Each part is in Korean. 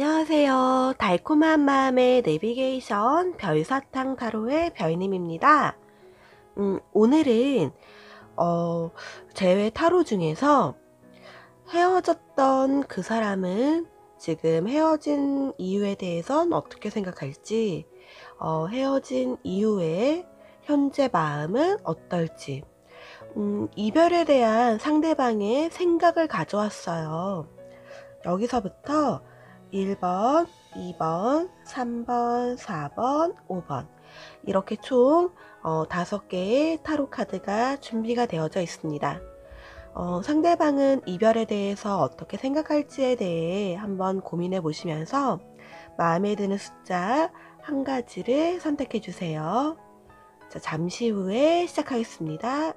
안녕하세요. 달콤한 마음의 내비게이션 별사탕 타로의 별님입니다. 오늘은 제외 타로 중에서 헤어졌던 그 사람은 지금 헤어진 이유에 대해선 어떻게 생각할지, 헤어진 이후에 현재 마음은 어떨지, 이별에 대한 상대방의 생각을 가져왔어요. 여기서부터 1번, 2번, 3번, 4번, 5번 이렇게 총 5개의 타로 카드가 준비가 되어져 있습니다. 상대방은 이별에 대해서 어떻게 생각할지에 대해 한번 고민해 보시면서 마음에 드는 숫자 한 가지를 선택해 주세요. 자, 잠시 후에 시작하겠습니다.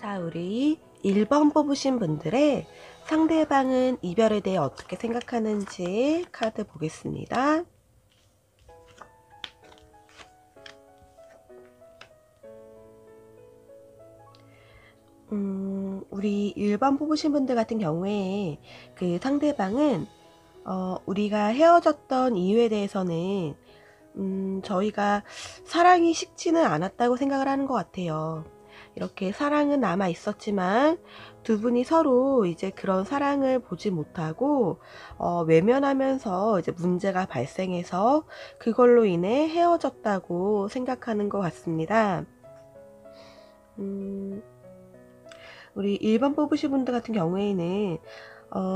자, 우리 1번 뽑으신 분들의 상대방은 이별에 대해 어떻게 생각하는지 카드 보겠습니다. 우리 1번 뽑으신 분들 같은 경우에 그 상대방은 우리가 헤어졌던 이유에 대해서는 저희가 사랑이 식지는 않았다고 생각을 하는 것 같아요. 이렇게 사랑은 남아 있었지만 두 분이 서로 이제 그런 사랑을 보지 못하고 외면하면서 이제 문제가 발생해서 그걸로 인해 헤어졌다고 생각하는 것 같습니다. 우리 1번 뽑으신 분들 같은 경우에는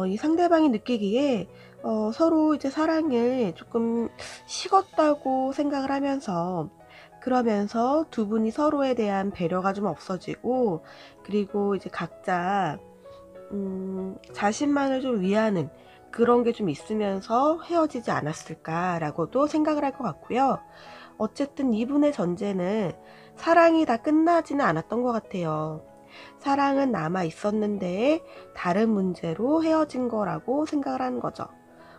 이 상대방이 느끼기에 서로 이제 사랑을 조금 식었다고 생각을 하면서 그러면서 두 분이 서로에 대한 배려가 좀 없어지고 그리고 이제 각자 자신만을 좀 위하는 그런 게 좀 있으면서 헤어지지 않았을까라고도 생각을 할 것 같고요. 어쨌든 이분의 전제는 사랑이 다 끝나지는 않았던 것 같아요. 사랑은 남아 있었는데 다른 문제로 헤어진 거라고 생각을 하는 거죠.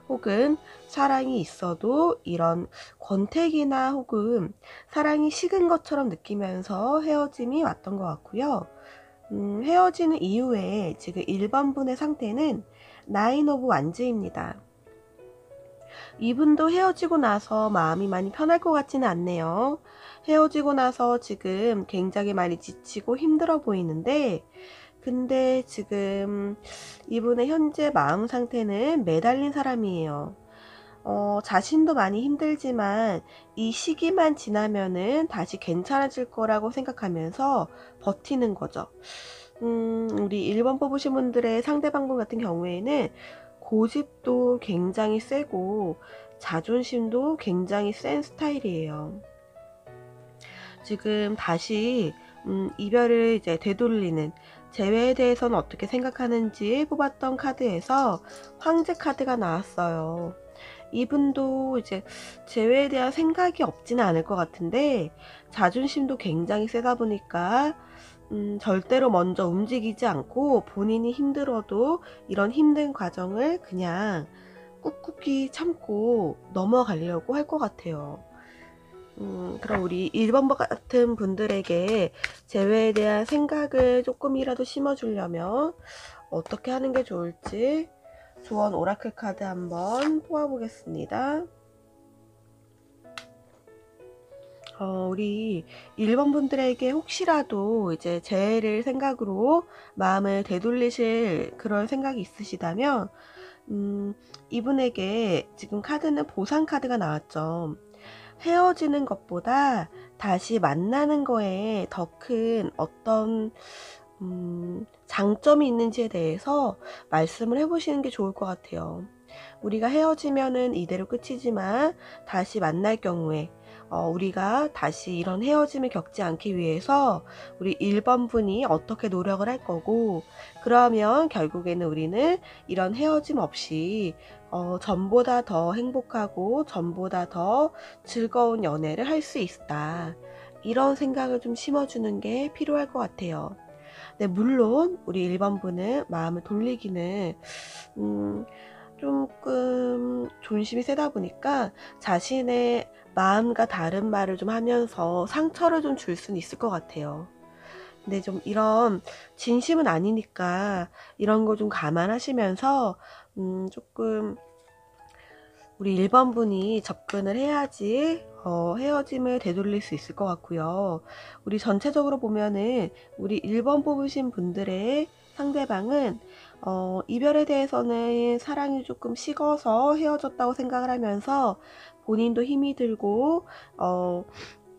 혹은 사랑이 있어도 이런 권태기나 혹은 사랑이 식은 것처럼 느끼면서 헤어짐이 왔던 것 같고요. 헤어지는 이후에 지금 1번 분의 상태는 나인 오브 완즈입니다. 이분도 헤어지고 나서 마음이 많이 편할 것 같지는 않네요. 헤어지고 나서 지금 굉장히 많이 지치고 힘들어 보이는데 근데 지금 이분의 현재 마음 상태는 매달린 사람이에요. 자신도 많이 힘들지만 이 시기만 지나면은 다시 괜찮아질 거라고 생각하면서 버티는 거죠. 우리 1번 뽑으신 분들의 상대방분 같은 경우에는 고집도 굉장히 세고 자존심도 굉장히 센 스타일이에요. 지금 다시 이별을 이제 되돌리는 재회에 대해서는 어떻게 생각하는지 뽑았던 카드에서 황제 카드가 나왔어요. 이분도 이제 재회에 대한 생각이 없지는 않을 것 같은데 자존심도 굉장히 세다 보니까 절대로 먼저 움직이지 않고 본인이 힘들어도 이런 힘든 과정을 그냥 꿋꿋이 참고 넘어가려고 할 것 같아요. 그럼 우리 1번 같은 분들에게 재회에 대한 생각을 조금이라도 심어주려면 어떻게 하는 게 좋을지 조언 오라클 카드 한번 뽑아보겠습니다. 우리 1번 분들에게 혹시라도 이제 재회를 생각으로 마음을 되돌리실 그런 생각이 있으시다면 이분에게 지금 카드는 보상 카드가 나왔죠. 헤어지는 것보다 다시 만나는 거에 더 큰 어떤 장점이 있는지에 대해서 말씀을 해보시는 게 좋을 것 같아요. 우리가 헤어지면은 이대로 끝이지만 다시 만날 경우에 우리가 다시 이런 헤어짐을 겪지 않기 위해서 우리 1번 분이 어떻게 노력을 할 거고 그러면 결국에는 우리는 이런 헤어짐 없이 전보다 더 행복하고 전보다 더 즐거운 연애를 할 수 있다. 이런 생각을 좀 심어주는 게 필요할 것 같아요. 네, 물론 우리 1번 분은 마음을 돌리기는 조금 존심이 세다 보니까 자신의 마음과 다른 말을 좀 하면서 상처를 좀 줄 수는 있을 것 같아요. 근데 좀 이런 진심은 아니니까 이런 거 좀 감안하시면서 조금 우리 1번 분이 접근을 해야지 헤어짐을 되돌릴 수 있을 것 같고요. 우리 전체적으로 보면은 우리 1번 뽑으신 분들의 상대방은 이별에 대해서는 사랑이 조금 식어서 헤어졌다고 생각을 하면서 본인도 힘이 들고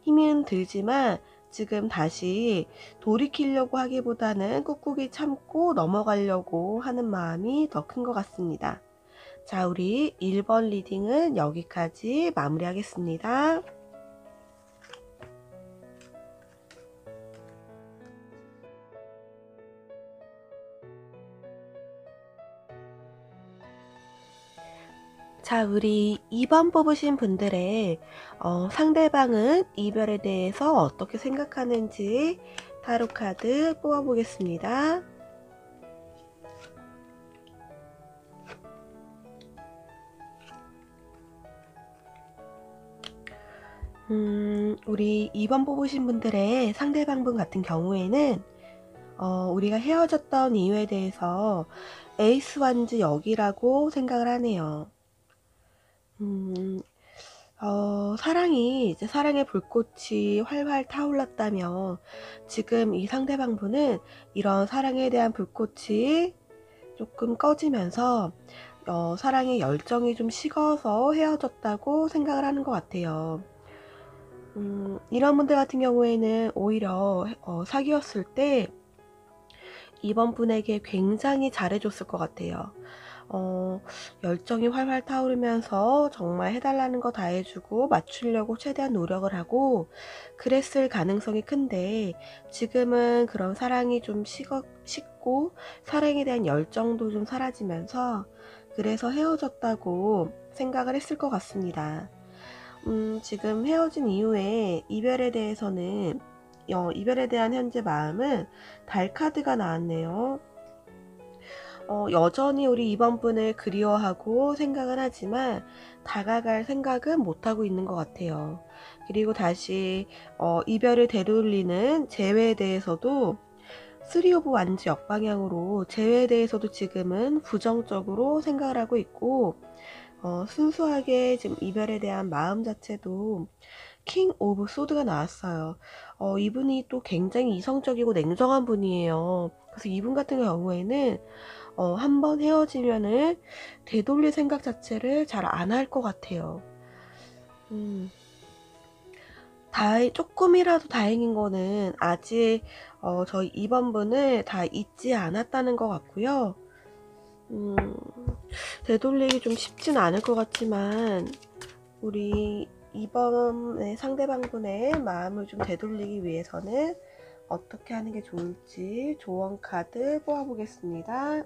힘은 들지만 지금 다시 돌이키려고 하기보다는 꾹꾹이 참고 넘어가려고 하는 마음이 더 큰 것 같습니다. 자, 우리 1번 리딩은 여기까지 마무리하겠습니다. 자, 우리 2번 뽑으신 분들의 상대방은 이별에 대해서 어떻게 생각하는지 타로카드 뽑아보겠습니다. 우리 2번 뽑으신 분들의 상대방분 같은 경우에는 우리가 헤어졌던 이유에 대해서 에이스 완즈 역이라고 생각을 하네요. 사랑이 이제 사랑의 불꽃이 활활 타올랐다면 지금 이 상대방분은 이런 사랑에 대한 불꽃이 조금 꺼지면서 사랑의 열정이 좀 식어서 헤어졌다고 생각을 하는 것 같아요. 이런 분들 같은 경우에는 오히려 사귀었을 때 이번 분에게 굉장히 잘해줬을 것 같아요. 열정이 활활 타오르면서 정말 해달라는 거 다 해주고 맞추려고 최대한 노력을 하고 그랬을 가능성이 큰데 지금은 그런 사랑이 좀 식고 사랑에 대한 열정도 좀 사라지면서 그래서 헤어졌다고 생각을 했을 것 같습니다. 지금 헤어진 이후에 이별에 대해서는 이별에 대한 현재 마음은 달 카드가 나왔네요. 여전히 우리 2번 분을 그리워하고 생각을 하지만 다가갈 생각은 못하고 있는 것 같아요. 그리고 다시 이별을 되돌리는 재회에 대해서도 3 오브 완즈 역방향으로 재회에 대해서도 지금은 부정적으로 생각을 하고 있고 순수하게 지금 이별에 대한 마음 자체도 킹 오브 소드가 나왔어요. 이분이 또 굉장히 이성적이고 냉정한 분이에요. 그래서 이분 같은 경우에는 한번 헤어지면은 되돌릴 생각 자체를 잘 안 할 것 같아요. 조금이라도 다행인 거는 아직 저희 2번 분을 다 잊지 않았다는 것 같고요. 되돌리기 좀 쉽진 않을 것 같지만 우리 2번의 상대방분의 마음을 좀 되돌리기 위해서는 어떻게 하는 게 좋을지 조언 카드 뽑아보겠습니다.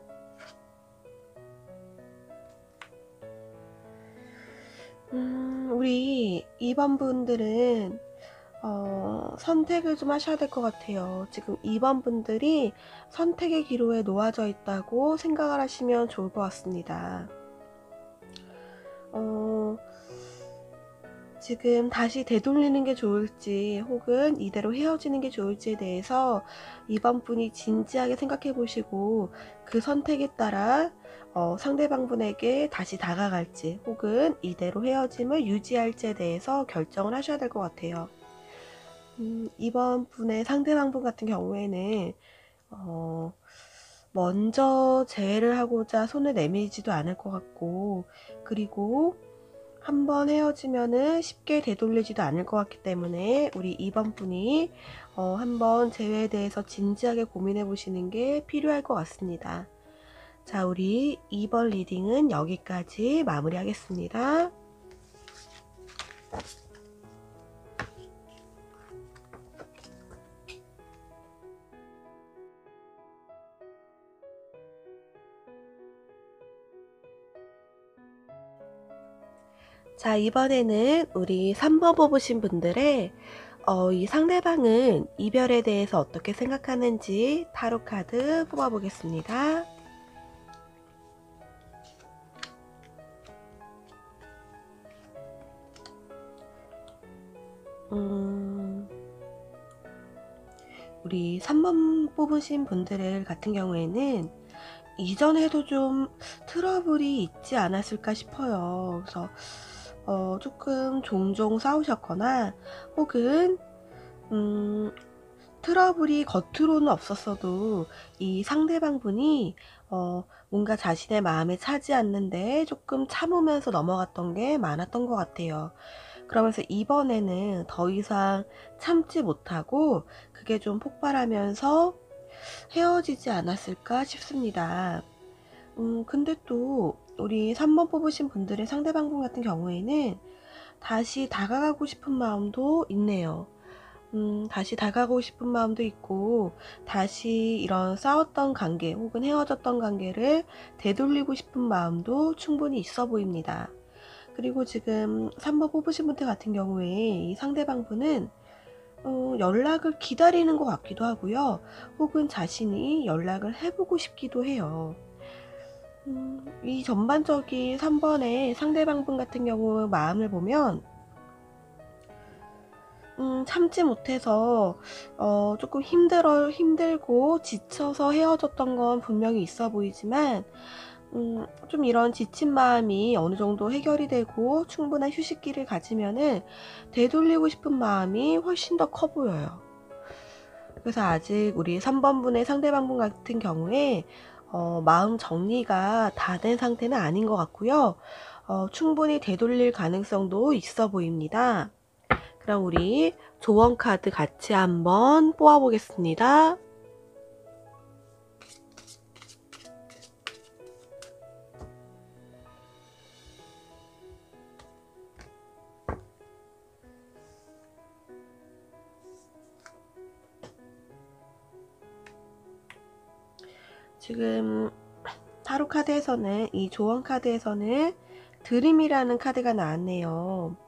우리 2번 분들은 선택을 좀 하셔야 될 것 같아요. 지금 2번 분들이 선택의 기로에 놓아져 있다고 생각을 하시면 좋을 것 같습니다. 지금 다시 되돌리는 게 좋을지 혹은 이대로 헤어지는 게 좋을지에 대해서 2번 분이 진지하게 생각해 보시고 그 선택에 따라 상대방분에게 다시 다가갈지 혹은 이대로 헤어짐을 유지할지에 대해서 결정을 하셔야 될 것 같아요. 이번 분의 상대방분 같은 경우에는 먼저 재회를 하고자 손을 내밀지도 않을 것 같고 그리고 한번 헤어지면은 쉽게 되돌리지도 않을 것 같기 때문에 우리 2번 분이 한번 재회에 대해서 진지하게 고민해 보시는 게 필요할 것 같습니다. 자, 우리 2번 리딩은 여기까지 마무리하겠습니다. 자, 이번에는 우리 3번 뽑으신 분들의 이 상대방은 이별에 대해서 어떻게 생각하는지 타로 카드 뽑아보겠습니다. 우리 3번 뽑으신 분들 같은 경우에는 이전에도 좀 트러블이 있지 않았을까 싶어요. 그래서 조금 종종 싸우셨거나 혹은 트러블이 겉으로는 없었어도 이 상대방분이 뭔가 자신의 마음에 차지 않는데 조금 참으면서 넘어갔던 게 많았던 것 같아요. 그러면서 이번에는 더 이상 참지 못하고 그게 좀 폭발하면서 헤어지지 않았을까 싶습니다. 근데 또 우리 3번 뽑으신 분들의 상대방분 같은 경우에는 다시 다가가고 싶은 마음도 있네요. 다시 다가가고 싶은 마음도 있고, 다시 이런 싸웠던 관계 혹은 헤어졌던 관계를 되돌리고 싶은 마음도 충분히 있어 보입니다. 그리고 지금 3번 뽑으신 분들 같은 경우에 이 상대방분은 연락을 기다리는 것 같기도 하고요. 혹은 자신이 연락을 해보고 싶기도 해요. 이 전반적인 3번의 상대방분 같은 경우 마음을 보면 참지 못해서 조금 힘들고 지쳐서 헤어졌던 건 분명히 있어 보이지만 좀 이런 지친 마음이 어느 정도 해결이 되고 충분한 휴식기를 가지면은 되돌리고 싶은 마음이 훨씬 더 커 보여요. 그래서 아직 우리 3번분의 상대방분 같은 경우에 마음 정리가 다 된 상태는 아닌 것 같고요. 충분히 되돌릴 가능성도 있어 보입니다. 그럼 우리 조언 카드 같이 한번 뽑아 보겠습니다. 지금 타로 카드에서는, 이 조언 카드에서는 드림이라는 카드가 나왔네요.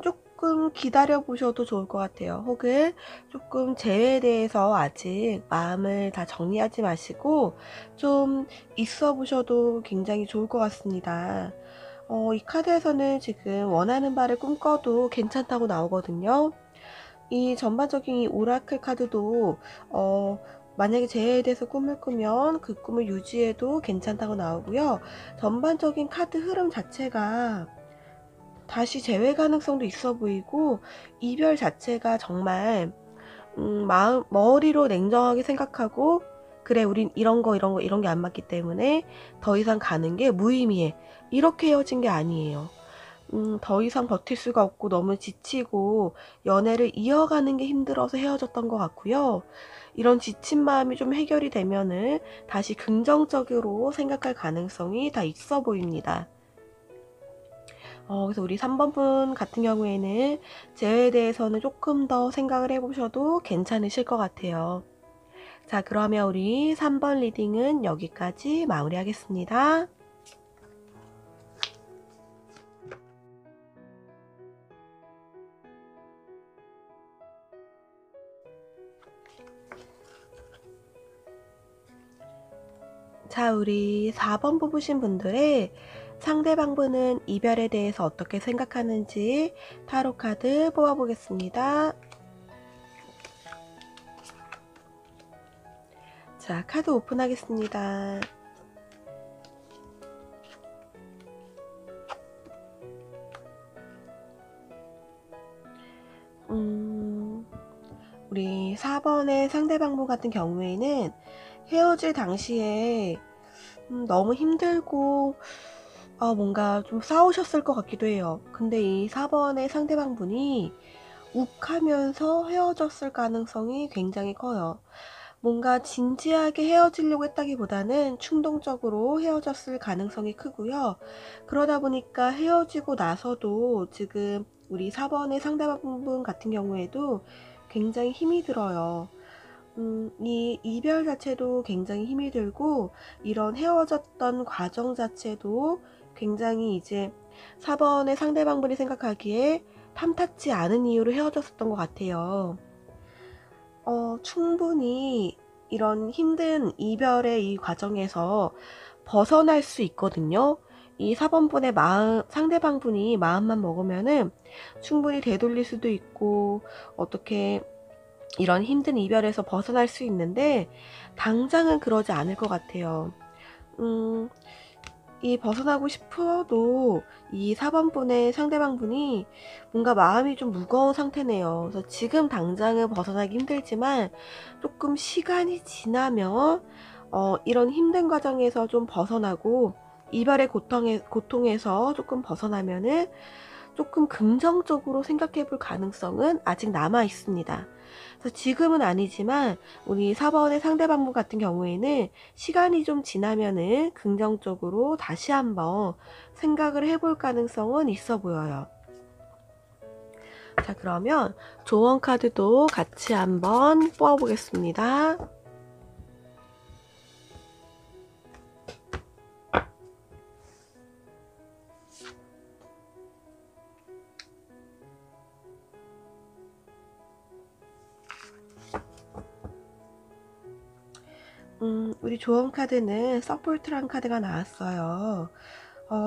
조금 기다려 보셔도 좋을 것 같아요. 혹은 조금 재회에 대해서 아직 마음을 다 정리하지 마시고 좀 있어 보셔도 굉장히 좋을 것 같습니다. 이 카드에서는 지금 원하는 바를 꿈꿔도 괜찮다고 나오거든요. 이 전반적인 이 오라클 카드도 만약에 재회에 대해서 꿈을 꾸면 그 꿈을 유지해도 괜찮다고 나오고요. 전반적인 카드 흐름 자체가 다시 재회 가능성도 있어 보이고, 이별 자체가 정말 머리로 냉정하게 생각하고, 그래 우린 이런 게 안 맞기 때문에 더 이상 가는 게 무의미해, 이렇게 헤어진 게 아니에요. 더 이상 버틸 수가 없고 너무 지치고 연애를 이어가는 게 힘들어서 헤어졌던 것 같고요. 이런 지친 마음이 좀 해결이 되면은 다시 긍정적으로 생각할 가능성이 다 있어 보입니다. 그래서 우리 3번분 같은 경우에는 재회에 대해서는 조금 더 생각을 해보셔도 괜찮으실 것 같아요. 자, 그러면 우리 3번 리딩은 여기까지 마무리하겠습니다. 자, 우리 4번 뽑으신 분들의 상대방분은 이별에 대해서 어떻게 생각하는지 타로 카드 뽑아보겠습니다. 자, 카드 오픈하겠습니다. 우리 4번의 상대방분 같은 경우에는 헤어질 당시에 너무 힘들고 뭔가 좀 싸우셨을 것 같기도 해요. 근데 이 4번의 상대방분이 욱하면서 헤어졌을 가능성이 굉장히 커요. 뭔가 진지하게 헤어지려고 했다기보다는 충동적으로 헤어졌을 가능성이 크고요. 그러다 보니까 헤어지고 나서도 지금 우리 4번의 상대방분 같은 경우에도 굉장히 힘이 들어요. 이 이별 자체도 굉장히 힘이 들고, 이런 헤어졌던 과정 자체도 굉장히 이제 4번의 상대방분이 생각하기에 탐탁지 않은 이유로 헤어졌었던 것 같아요. 충분히 이런 힘든 이별의 이 과정에서 벗어날 수 있거든요. 이 4번분의 상대방분이 마음만 먹으면은 충분히 되돌릴 수도 있고, 어떻게 이런 힘든 이별에서 벗어날 수 있는데 당장은 그러지 않을 것 같아요. 이 벗어나고 싶어도 이 4번분의 상대방분이 뭔가 마음이 좀 무거운 상태네요. 그래서 지금 당장은 벗어나기 힘들지만 조금 시간이 지나면 이런 힘든 과정에서 좀 벗어나고 이별의 고통에서 조금 벗어나면은 조금 긍정적으로 생각해 볼 가능성은 아직 남아 있습니다. 그래서 지금은 아니지만 우리 4번의 상대방분 같은 경우에는 시간이 좀 지나면은 긍정적으로 다시 한번 생각을 해볼 가능성은 있어 보여요. 자, 그러면 조언 카드도 같이 한번 뽑아 보겠습니다. 우리 조언 카드는 서포트란 카드가 나왔어요.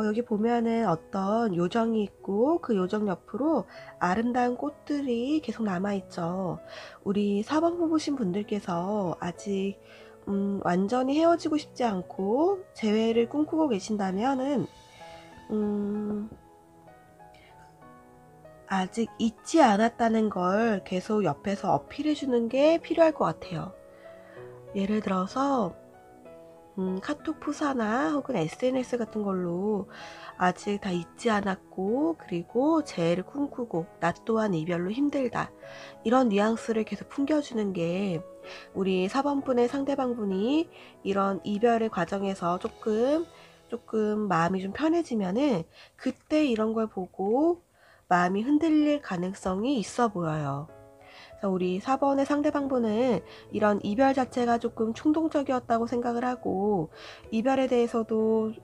여기 보면은 어떤 요정이 있고 그 요정 옆으로 아름다운 꽃들이 계속 남아있죠. 우리 4번 뽑으신 분들께서 아직 완전히 헤어지고 싶지 않고 재회를 꿈꾸고 계신다면은 아직 잊지 않았다는 걸 계속 옆에서 어필해 주는 게 필요할 것 같아요. 예를 들어서 카톡 푸사나 혹은 SNS 같은 걸로 아직 다 잊지 않았고 그리고 재회를 꿈꾸고 나 또한 이별로 힘들다 이런 뉘앙스를 계속 풍겨주는 게 우리 4번분의 상대방분이 이런 이별의 과정에서 조금 마음이 좀 편해지면은 그때 이런 걸 보고 마음이 흔들릴 가능성이 있어 보여요. 그래서 우리 4번의 상대방분은 이런 이별 자체가 조금 충동적이었다고 생각을 하고 이별에 대해서도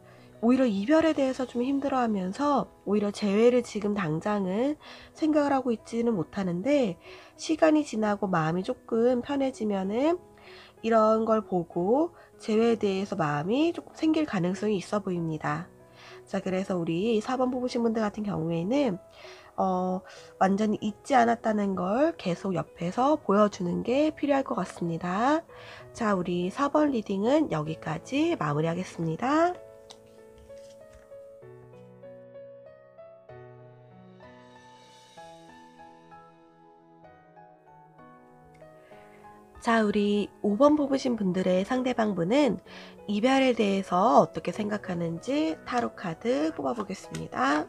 오히려 이별에 대해서 좀 힘들어하면서 오히려 재회를 지금 당장은 생각을 하고 있지는 못하는데 시간이 지나고 마음이 조금 편해지면은 이런 걸 보고 재회에 대해서 마음이 조금 생길 가능성이 있어 보입니다. 자, 그래서 우리 4번 뽑으신 분들 같은 경우에는 완전히 잊지 않았다는 걸 계속 옆에서 보여주는 게 필요할 것 같습니다. 자, 우리 4번 리딩은 여기까지 마무리하겠습니다. 자, 우리 5번 뽑으신 분들의 상대방분은 이별에 대해서 어떻게 생각하는지 타로 카드 뽑아보겠습니다.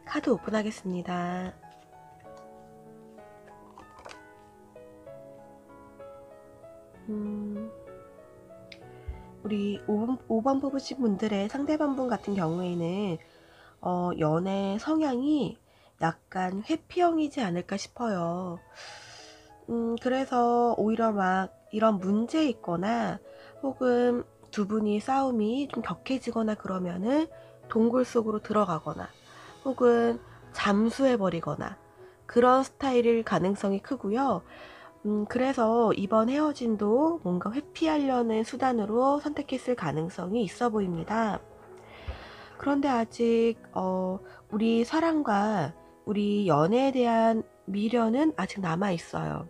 카드 오픈하겠습니다. 우리 5번 뽑으신 분들의 상대방분 같은 경우에는 연애 성향이 약간 회피형이지 않을까 싶어요. 그래서 오히려 막 이런 문제 있거나 혹은 두 분이 싸움이 좀 격해지거나 그러면은 동굴 속으로 들어가거나 혹은 잠수해버리거나 그런 스타일일 가능성이 크고요. 그래서 이번 헤어짐도 뭔가 회피하려는 수단으로 선택했을 가능성이 있어 보입니다. 그런데 아직 우리 사랑과 우리 연애에 대한 미련은 아직 남아 있어요.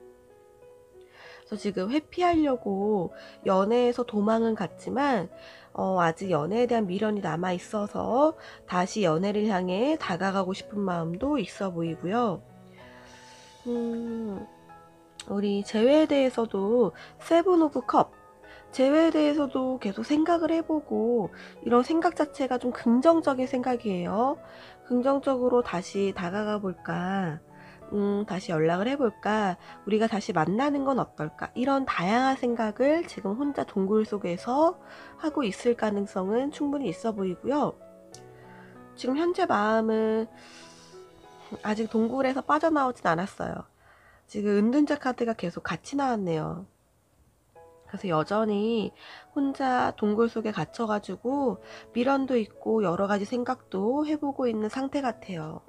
그래서 지금 회피하려고 연애에서 도망은 갔지만 아직 연애에 대한 미련이 남아 있어서 다시 연애를 향해 다가가고 싶은 마음도 있어 보이고요. 우리 재회에 대해서도 세븐 오브 컵 재회에 대해서도 계속 생각을 해보고 이런 생각 자체가 좀 긍정적인 생각이에요. 긍정적으로 다시 다가가 볼까, 다시 연락을 해볼까, 우리가 다시 만나는 건 어떨까, 이런 다양한 생각을 지금 혼자 동굴 속에서 하고 있을 가능성은 충분히 있어 보이고요. 지금 현재 마음은 아직 동굴에서 빠져나오진 않았어요. 지금 은둔자 카드가 계속 같이 나왔네요. 그래서 여전히 혼자 동굴 속에 갇혀가지고 미련도 있고 여러가지 생각도 해보고 있는 상태 같아요.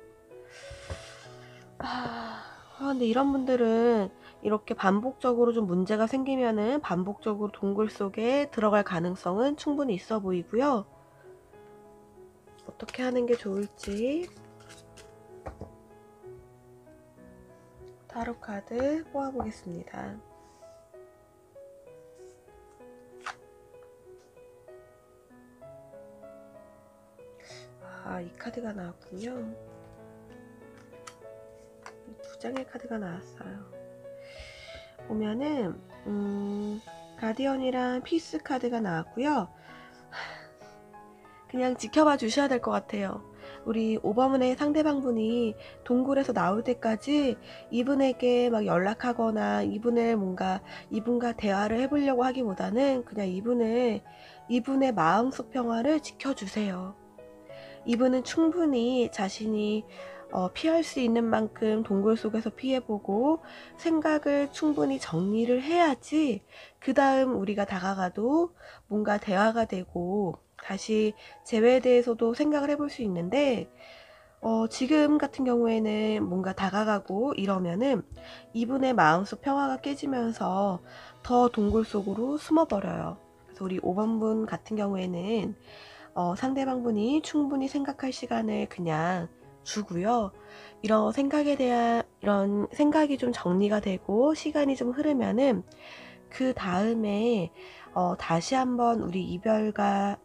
근데 이런 분들은 이렇게 반복적으로 좀 문제가 생기면은 반복적으로 동굴 속에 들어갈 가능성은 충분히 있어 보이고요. 어떻게 하는 게 좋을지. 타로 카드 뽑아보겠습니다. 이 카드가 나왔군요. 두 장의 카드가 나왔어요. 보면은 가디언이랑 피스 카드가 나왔고요. 그냥 지켜봐 주셔야 될 것 같아요. 우리 5번의 상대방분이 동굴에서 나올 때까지 이분에게 막 연락하거나 이분과 대화를 해보려고 하기보다는 그냥 이분의 마음속 평화를 지켜주세요. 이분은 충분히 자신이 피할 수 있는 만큼 동굴 속에서 피해보고 생각을 충분히 정리를 해야지 그 다음 우리가 다가가도 뭔가 대화가 되고 다시 재회에 대해서도 생각을 해볼 수 있는데 지금 같은 경우에는 뭔가 다가가고 이러면은 이분의 마음속 평화가 깨지면서 더 동굴 속으로 숨어버려요. 그래서 우리 5번분 같은 경우에는 상대방분이 충분히 생각할 시간을 그냥 주고요. 이런 생각이 좀 정리가 되고 시간이 좀 흐르면은 그 다음에 다시 한번 우리 이별과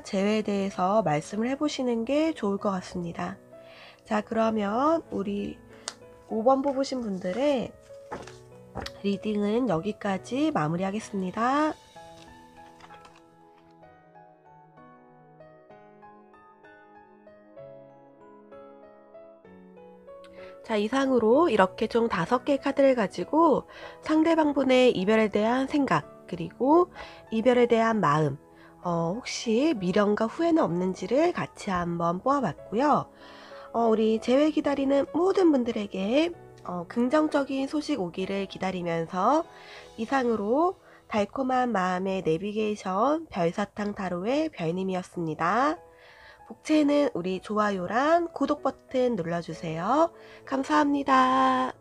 재회에 대해서 말씀을 해보시는 게 좋을 것 같습니다. 자, 그러면 우리 5번 뽑으신 분들의 리딩은 여기까지 마무리하겠습니다. 자, 이상으로 이렇게 총 5개의 카드를 가지고 상대방분의 이별에 대한 생각, 그리고 이별에 대한 마음, 혹시 미련과 후회는 없는지를 같이 한번 뽑아봤고요. 우리 재회 기다리는 모든 분들에게 긍정적인 소식 오기를 기다리면서 이상으로 달콤한 마음의 내비게이션 별사탕 타로의 별님이었습니다. 복채는 우리 좋아요랑 구독 버튼 눌러주세요. 감사합니다.